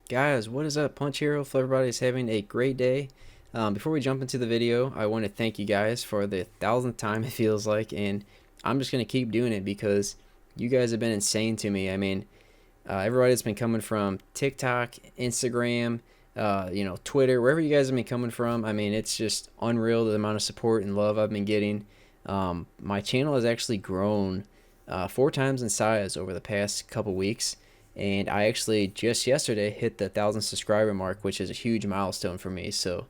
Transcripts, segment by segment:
Guys, what is up? Punch Hero. Hope everybody's having a great day. Before we jump into the video, I want to thank you guys for the thousandth time it feels like, and I'm just going to keep doing it because you guys have been insane to me. Everybody's been coming from TikTok, Instagram, Twitter, wherever you guys have been coming from. It's just unreal the amount of support and love I've been getting. My channel has actually grown 4 times in size over the past couple weeks, and I actually just yesterday hit the 1,000 subscriber mark, which is a huge milestone for me. So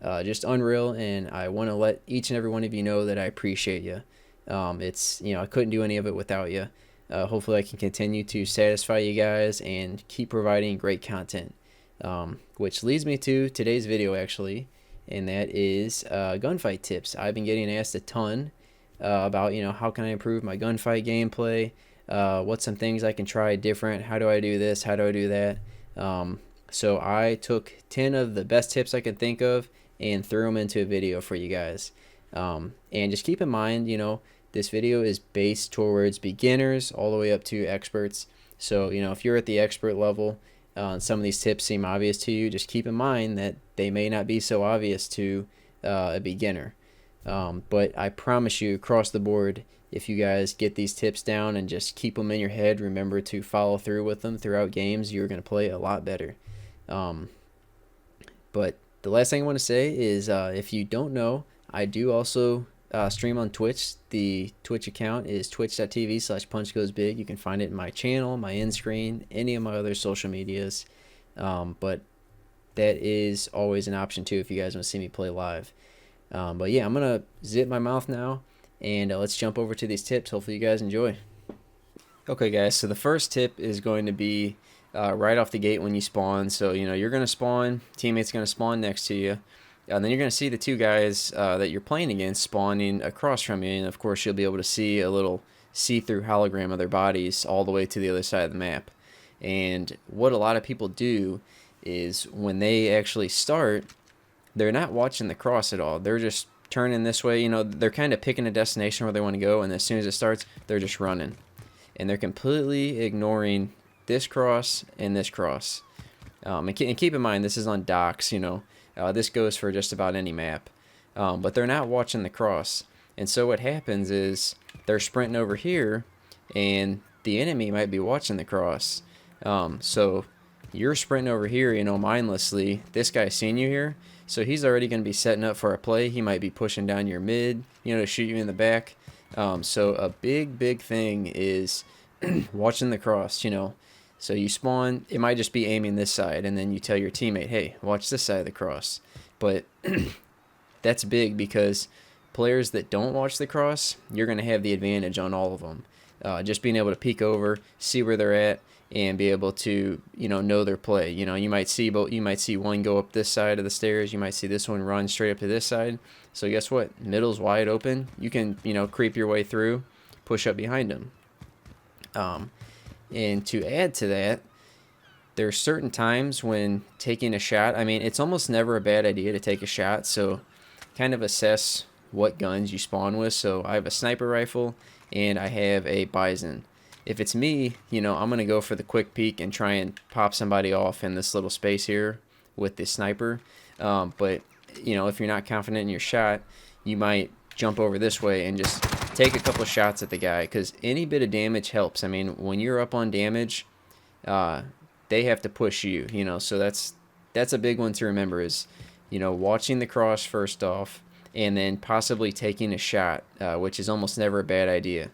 just unreal, and I want to let each and every one of you know that I appreciate you. I couldn't do any of it without you. Hopefully I can continue to satisfy you guys and keep providing great content, which leads me to today's video actually, and that is gunfight tips. I've been getting asked a ton about how can I improve my gunfight gameplay, what's some things I can try different, how do I do this, how do I do that. So I took 10 of the best tips I could think of and threw them into a video for you guys. And just keep in mind, this video is based towards beginners all the way up to experts. So, if you're at the expert level, some of these tips seem obvious to you, just keep in mind that they may not be so obvious to a beginner. But I promise you, across the board, if you guys get these tips down and just keep them in your head, remember to follow through with them throughout games, you're going to play a lot better. But the last thing I want to say is if you don't know, I do also stream on Twitch. The Twitch account is twitch.tv/punchgoesbig. You can find it in my channel, my end screen, any of my other social medias. But that is always an option too if you guys want to see me play live. But yeah, I'm going to zip my mouth now, and let's jump over to these tips. Hopefully you guys enjoy. Okay guys, so the first tip is going to be right off the gate when you spawn. So you're going to spawn, teammate's going to spawn next to you, and then you're going to see the two guys that you're playing against spawning across from you, and of course you'll be able to see a little see-through hologram of their bodies all the way to the other side of the map. And what a lot of people do is when they actually start, they're not watching the cross at all. They're just turning this way. They're kind of picking a destination where they want to go, and as soon as it starts, they're just running. And they're completely ignoring this cross and this cross. And keep in mind, this is on docks, this goes for just about any map. But they're not watching the cross. And so what happens is they're sprinting over here, and the enemy might be watching the cross. So you're sprinting over here, mindlessly. This guy's seen you here, so he's already going to be setting up for a play. He might be pushing down your mid, to shoot you in the back. So a big thing is watching the cross, So you spawn, it might just be aiming this side, and then you tell your teammate, hey, watch this side of the cross. But that's big because players that don't watch the cross, you're going to have the advantage on all of them. Just being able to peek over, see where they're at, and be able to know their play. You might see one go up this side of the stairs, you might see this one run straight up to this side. So guess what, middle's wide open, you can creep your way through, push up behind them. And to add to that, there's certain times when taking a shot, it's almost never a bad idea to take a shot. So kind of assess what guns you spawn with. So I have a sniper rifle and I have a Bison. If it's me, I'm going to go for the quick peek and try and pop somebody off in this little space here with the sniper. But if you're not confident in your shot, you might jump over this way and just take a couple of shots at the guy, because any bit of damage helps. When you're up on damage, they have to push you, so that's a big one to remember is, watching the cross first off, and then possibly taking a shot, which is almost never a bad idea.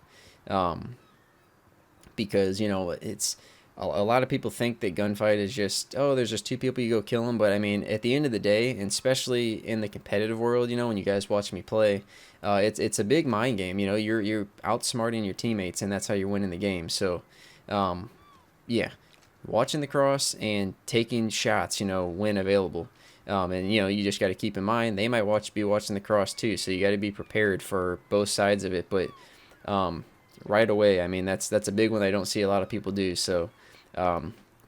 Because it's a lot of people think that gunfight is just, oh, there's just two people, you go kill them. But at the end of the day, and especially in the competitive world, when you guys watch me play, it's a big mind game. You're outsmarting your teammates, and that's how you're winning the game. So yeah, watching the cross and taking shots, when available. And you just got to keep in mind they might be watching the cross too, so you got to be prepared for both sides of it. But right away, that's a big one I don't see a lot of people do. So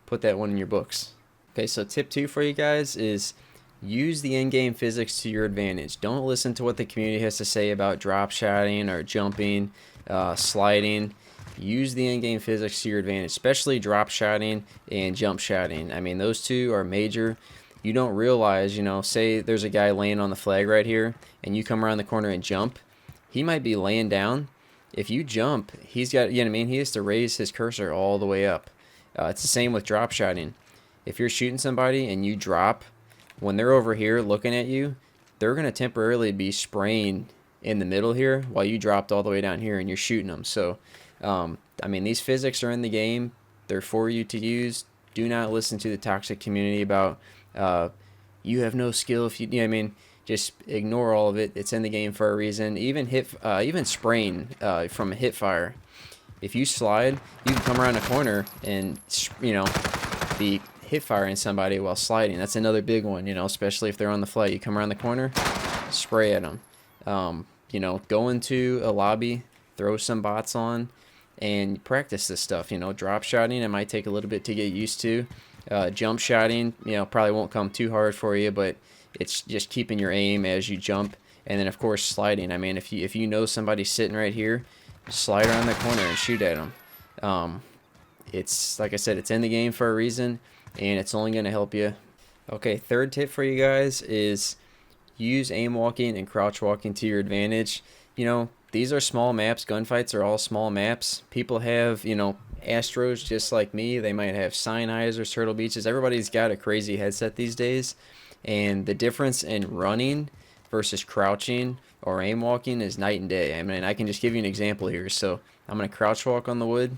put that one in your books. Okay, so tip 2 for you guys is use the in-game physics to your advantage. Don't listen to what the community has to say about drop shotting or jumping, sliding. use the in-game physics to your advantage, especially drop shotting and jump shotting. I mean, those two are major. You don't realize, you know, say there's a guy laying on the flag right here, and you come around the corner and jump, he might be laying down. If you jump, he's got, you know what I mean, he has to raise his cursor all the way up. It's the same with drop shotting. If you're shooting somebody and you drop, when they're over here looking at you, they're going to temporarily be spraying in the middle here while you dropped all the way down here and you're shooting them. So, I mean, these physics are in the game. They're for you to use. Do not listen to the toxic community about you have no skill if you know what I mean. Just ignore all of it. It's in the game for a reason. Even spraying from a hip fire. If you slide, you can come around a corner and, you know, be hip firing somebody while sliding. That's another big one, you know, especially if they're on the flight. You come around the corner, spray at them. You know, go into a lobby, throw some bots on, and practice this stuff. You know, drop shotting, it might take a little bit to get used to. Jump shotting, you know, probably won't come too hard for you, but it's just keeping your aim as you jump. And then, of course, sliding. I mean, if you know somebody's sitting right here, slide around the corner and shoot at them. It's, like I said, it's in the game for a reason, and it's only going to help you. Okay, third tip for you guys is use aim walking and crouch walking to your advantage. You know, these are small maps. Gunfights are all small maps. People have, you know, Astros just like me. They might have Sennheisers, Turtle Beaches. Everybody's got a crazy headset these days. And the difference in running versus crouching or aim walking is night and day. I mean, I can just give you an example here. So I'm going to crouch walk on the wood.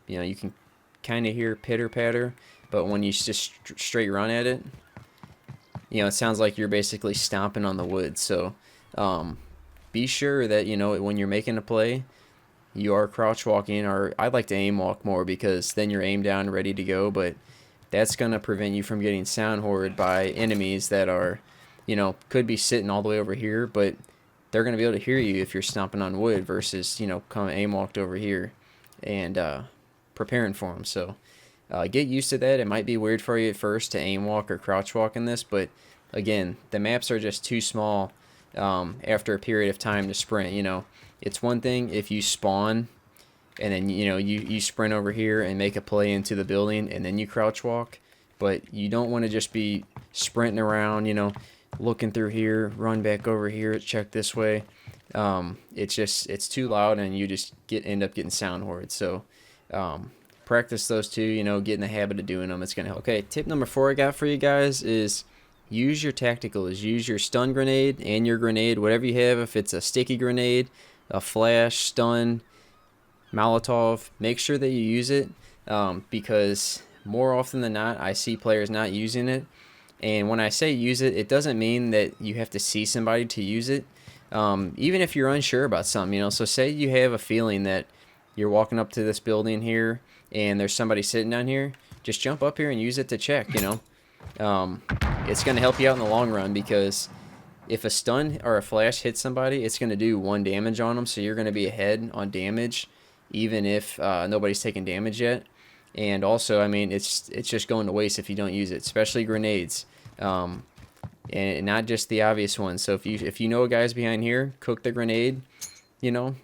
You know, you can kind of hear pitter patter, but when you just straight run at it, you know, it sounds like you're basically stomping on the wood. So be sure that, you know, when you're making a play, you are crouch walking, or I like to aim walk more because then you're aim down ready to go, but that's going to prevent you from getting sound hoarded by enemies that are, you know, could be sitting all the way over here, but they're going to be able to hear you if you're stomping on wood versus, you know, come aim walked over here and preparing for them. So get used to that. It might be weird for you at first to aim walk or crouch walk in this, but again, the maps are just too small after a period of time to sprint. You know, it's one thing if you spawn and then, you know, you sprint over here and make a play into the building and then you crouch walk, but you don't want to just be sprinting around, you know, looking through here, run back over here, check this way. It's too loud and you just end up getting sound hoarded. So practice those two, you know, get in the habit of doing them. It's going to help. Okay, tip number 4 I got for you guys is use your tacticals. Use your stun grenade and your grenade, whatever you have. If it's a sticky grenade, a flash, stun, Molotov, make sure that you use it because more often than not, I see players not using it. And when I say use it, it doesn't mean that you have to see somebody to use it. Even if you're unsure about something, you know, so say you have a feeling that you're walking up to this building here and there's somebody sitting down here, just jump up here and use it to check, you know. It's going to help you out in the long run because if a stun or a flash hits somebody, it's going to do 1 damage on them, so you're going to be ahead on damage even if nobody's taking damage yet. And also, I mean, it's just going to waste if you don't use it, especially grenades. And not just the obvious ones. So if you know a guy's behind here, cook the grenade, you know,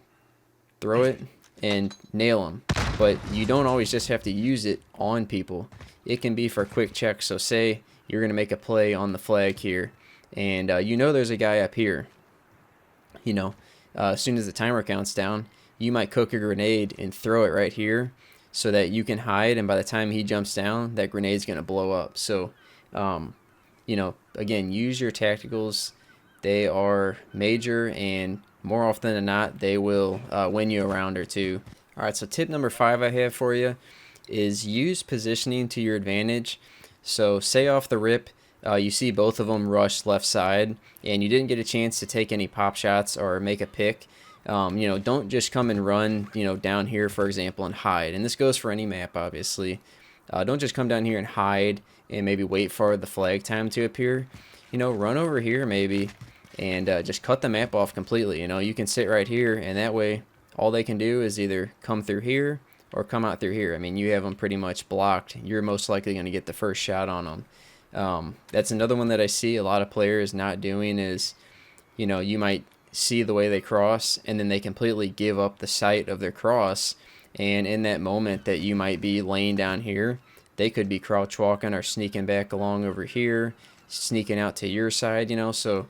throw it and nail him. But you don't always just have to use it on people. It can be for quick checks. So say you're going to make a play on the flag here, and you know there's a guy up here. You know, as soon as the timer counts down, you might cook a grenade and throw it right here so that you can hide, and by the time he jumps down, that grenade's going to blow up. So, you know, again, use your tacticals. They are major, and more often than not, they will win you a round or two. All right, so tip number 5 I have for you is use positioning to your advantage. So say off the rip, you see both of them rush left side, and you didn't get a chance to take any pop shots or make a pick. You know, don't just come and run, you know, down here, for example, and hide. And this goes for any map, obviously. Don't just come down here and hide and maybe wait for the flag time to appear. You know, run over here maybe and just cut the map off completely. You know, you can sit right here, and that way all they can do is either come through here or come out through here. I mean, you have them pretty much blocked. You're most likely going to get the first shot on them. That's another one that I see a lot of players not doing is, you know, you might see the way they cross, and then they completely give up the sight of their cross. And in that moment that you might be laying down here, they could be crouch walking or sneaking back along over here, sneaking out to your side, you know. So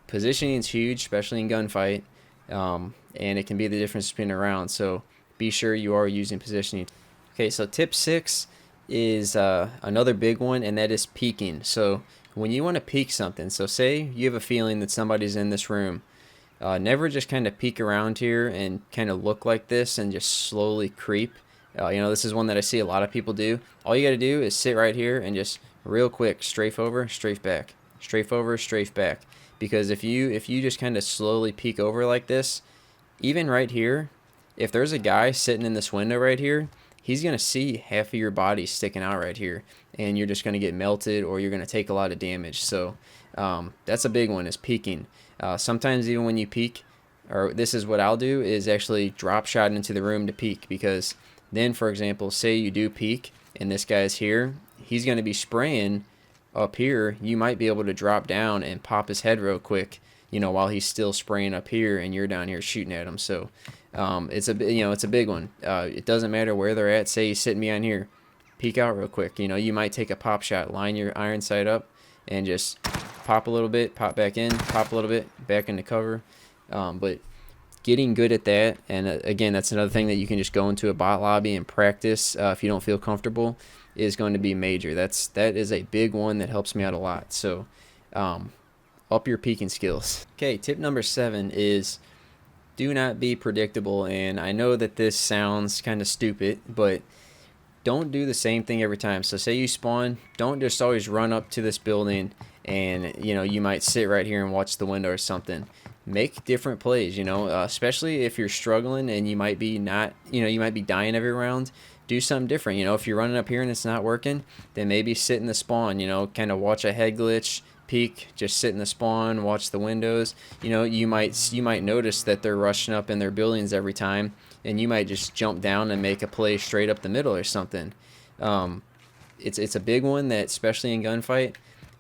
positioning is huge, especially in gunfight, and it can be the difference between a round. So be sure you are using positioning. Okay, so tip 6 is another big one, and that is peeking. So when you want to peek something, so say you have a feeling that somebody's in this room, never just kind of peek around here and kind of look like this and just slowly creep. You know, this is one that I see a lot of people do. All you got to do is sit right here and just real quick strafe over, strafe back, strafe over, strafe back. Because if you just kind of slowly peek over like this, even right here, if there's a guy sitting in this window right here, he's going to see half of your body sticking out right here, and you're just going to get melted, or you're going to take a lot of damage. So that's a big one, is peeking. Sometimes even when you peek, or this is what I'll do, is actually drop shot into the room to peek, because then, for example, say you do peek and this guy's here, he's going to be spraying up here. You might be able to drop down and pop his head real quick, you know, while he's still spraying up here and you're down here shooting at him. So it's a big one. It doesn't matter where they're at. Say he's sitting behind here, peek out real quick. You know, you might take a pop shot, line your iron sight up, and just pop a little bit, pop back in, pop a little bit, back into cover. But getting good at that, and again, that's another thing that you can just go into a bot lobby and practice if you don't feel comfortable, is going to be major. That is a big one that helps me out a lot. So up your peeking skills. Okay, tip number 7 is do not be predictable. And I know that this sounds kind of stupid, but don't do the same thing every time. So say you spawn, don't just always run up to this building and, you know, you might sit right here and watch the window or something. Make different plays, you know, especially if you're struggling and you might be dying every round. Do something different. You know, if you're running up here and it's not working, then maybe sit in the spawn, you know, kind of watch a head glitch, peek, just sit in the spawn, watch the windows. You know, you might notice that they're rushing up in their buildings every time, and you might just jump down and make a play straight up the middle or something. It's a big one that, especially in gunfight,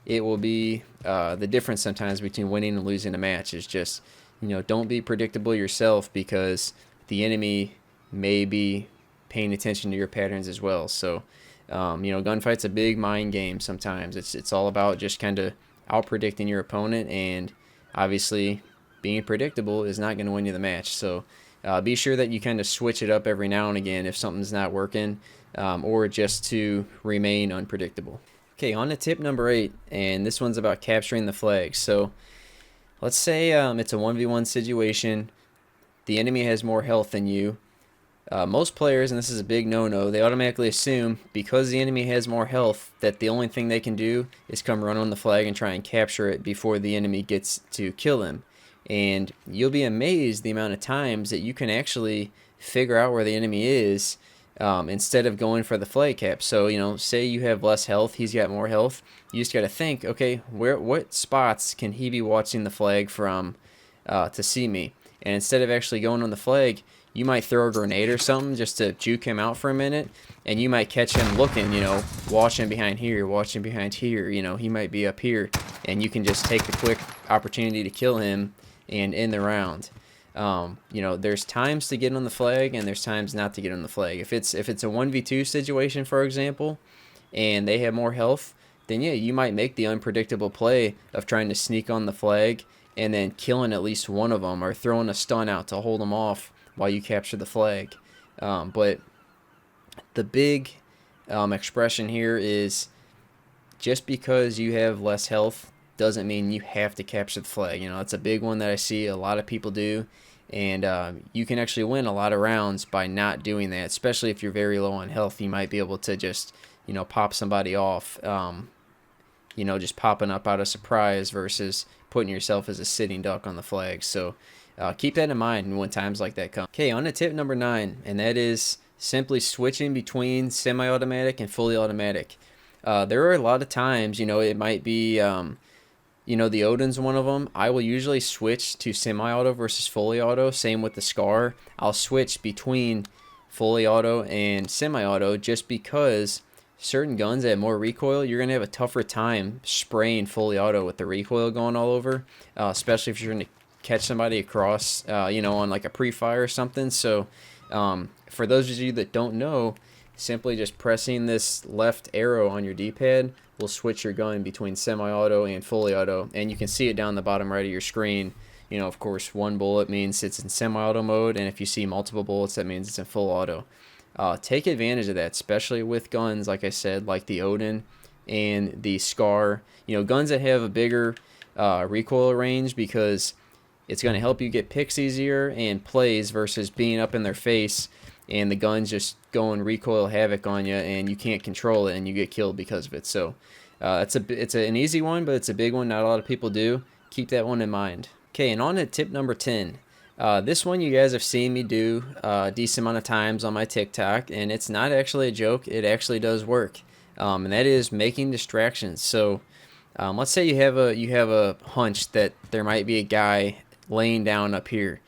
it will be the difference sometimes between winning and losing a match. Is just, you know, don't be predictable yourself, because the enemy may be paying attention to your patterns as well. So you know, gunfight's a big mind game sometimes. It's all about just kind of out predicting your opponent, and obviously being predictable is not going to win you the match. So be sure that you kind of switch it up every now and again if something's not working, or just to remain unpredictable. Okay, on to tip number 8, and this one's about capturing the flag. So let's say it's a 1v1 situation. The enemy has more health than you. Most players, and this is a big no-no, they automatically assume because the enemy has more health that the only thing they can do is come run on the flag and try and capture it before the enemy gets to kill them. And you'll be amazed the amount of times that you can actually figure out where the enemy is instead of going for the flag cap. So, you know, say you have less health, he's got more health. You just got to think, okay, what spots can he be watching the flag from to see me? And instead of actually going on the flag, you might throw a grenade or something just to juke him out for a minute, and you might catch him looking, you know, watching behind here, you know, he might be up here, and you can just take the quick opportunity to kill him and end the round. You know, there's times to get on the flag and there's times not to get on the flag. If it's a 1v2 situation, for example, and they have more health, then yeah, you might make the unpredictable play of trying to sneak on the flag and then killing at least one of them, or throwing a stun out to hold them off while you capture the flag. But the big expression here is, just because you have less health doesn't mean you have to capture the flag. You know, it's a big one that I see a lot of people do, and you can actually win a lot of rounds by not doing that, especially if you're very low on health. You might be able to just, you know, pop somebody off, you know, just popping up out of surprise versus putting yourself as a sitting duck on the flag. So keep that in mind when times like that come. Okay, on to tip number 9, and that is simply switching between semi-automatic and fully automatic. There are a lot of times, you know, it might be, you know, the Odin's one of them. I will usually switch to semi-auto versus fully auto. Same with the Scar. I'll switch between fully auto and semi-auto just because certain guns that have more recoil, you're going to have a tougher time spraying fully auto with the recoil going all over, especially if you're catch somebody across, you know, on like a pre-fire or something. So for those of you that don't know, simply just pressing this left arrow on your D-pad will switch your gun between semi-auto and fully auto, and you can see it down the bottom right of your screen. You know, of course, one bullet means it's in semi-auto mode, and if you see multiple bullets, that means it's in full auto. Take advantage of that, especially with guns, like I said, like the Odin and the Scar. You know, guns that have a bigger recoil range, because it's going to help you get picks easier and plays versus being up in their face and the gun's just going recoil havoc on you and you can't control it and you get killed because of it. So it's an easy one, but it's a big one. Not a lot of people do. Keep that one in mind. Okay, and on to tip number 10. This one you guys have seen me do a decent amount of times on my TikTok, and it's not actually a joke. It actually does work, and that is making distractions. So let's say you have a hunch that there might be a guy laying down up here.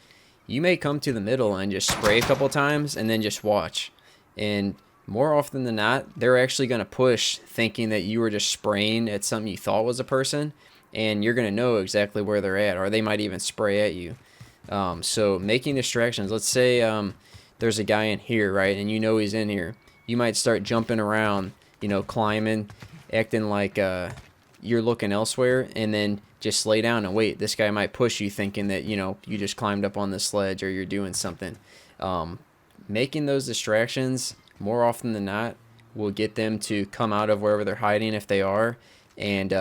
You may come to the middle and just spray a couple times and then just watch. And more often than not, they're actually going to push thinking that you were just spraying at something you thought was a person, and you're going to know exactly where they're at, or they might even spray at you. So making distractions. Let's say there's a guy in here, right, and you know he's in here. You might start jumping around, you know, climbing, acting like you're looking elsewhere, and then just lay down and wait. This guy might push you thinking that, you know, you just climbed up on the sledge or you're doing something. Making those distractions more often than not will get them to come out of wherever they're hiding if they are, and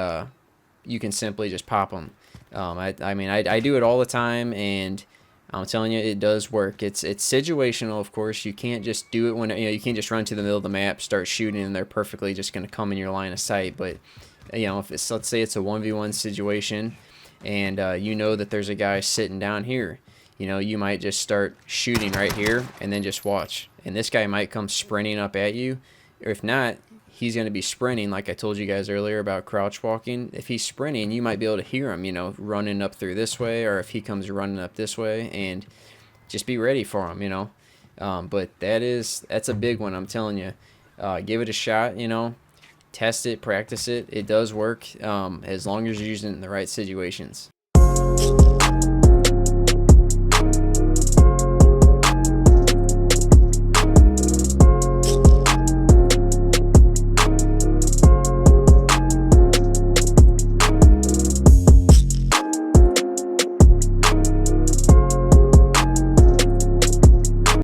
you can simply just pop them. I mean, I do it all the time, and I'm telling you, it does work. It's situational, of course. You can't just do it when, you know, you can't just run to the middle of the map, start shooting, and they're perfectly just going to come in your line of sight. But you know, if it's, let's say it's a 1v1 situation, and you know that there's a guy sitting down here, you know, you might just start shooting right here and then just watch. And this guy might come sprinting up at you, or if not, he's going to be sprinting, like I told you guys earlier about crouch walking. If he's sprinting, you might be able to hear him, you know, running up through this way, or if he comes running up this way, and just be ready for him, you know. But that's a big one, I'm telling you. Give it a shot, you know. Test it, practice it. It does work, as long as you're using it in the right situations.